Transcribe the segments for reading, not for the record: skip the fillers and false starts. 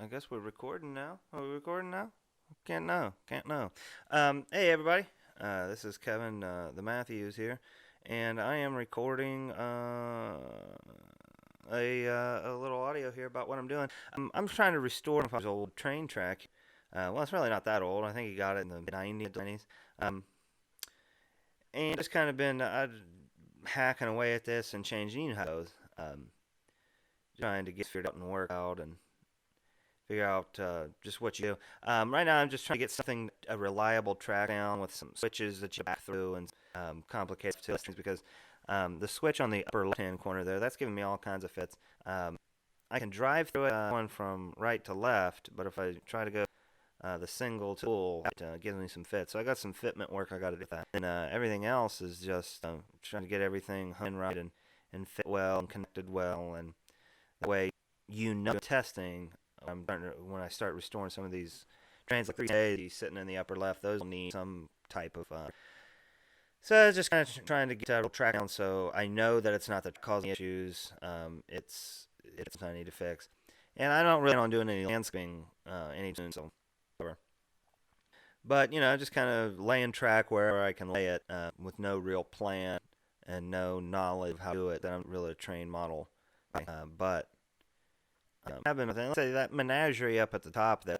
I guess we're recording now. Are we recording now? Can't know. Can't know. Hey, everybody. This is Kevin, the Matthews here, and I am recording a little audio here about what I'm doing. I'm trying to restore my old train track. Well, it's really not that old. I think he got it in the 90s. Um, and just kind of been hacking away at this and changing how it goes. Trying to get figured out and work out and figure out just what you do. Right now, I'm just trying to get something a reliable track down with some switches that you back through and complicated things because the switch on the upper left-hand corner there, that's giving me all kinds of fits. I can drive through it going from right to left, but if I try to go the single tool, it gives me some fits. So I got some fitment work I got to do with that. And everything else is just trying to get everything hung right and fit well and connected well. And the way testing, when I start restoring some of these trains, like 3A sitting in the upper left, those will need some type of. So just kind of trying to get a track down so I know that it's not that causing issues. It's I need to fix, and I don't really want doing any landscaping anytime soon. So, but just kind of laying track wherever I can lay it with no real plan and no knowledge of how to do it. Then I'm really a trained model, but. I've been with let's say that menagerie up at the top, that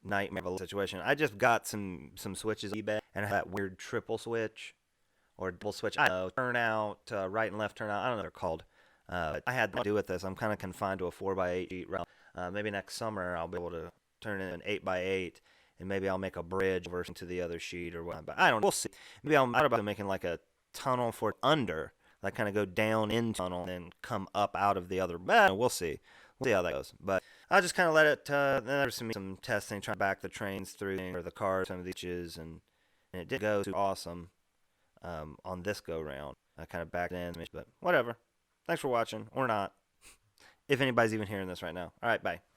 nightmare of a situation. I just got some switches on eBay and I had that weird triple switch or double switch. I don't know, turn out, right and left turn out. I don't know what they're called. I had to do with this. I'm kind of confined to a 4x8 sheet route. Maybe next summer I'll be able to turn it an 8x8 and maybe I'll make a bridge version to the other sheet or whatnot. But I don't know. We'll see. Maybe I'm out about making like a tunnel for under, like kind of go down in tunnel and then come up out of the other. But we'll see. We'll see how that goes. But I'll just kind of let it. Then there's some testing, trying to back the trains through or the cars, some of these ditches, and it did go awesome on this go round. I kind of backed in, but whatever. Thanks for watching, or not, if anybody's even hearing this right now. All right, bye.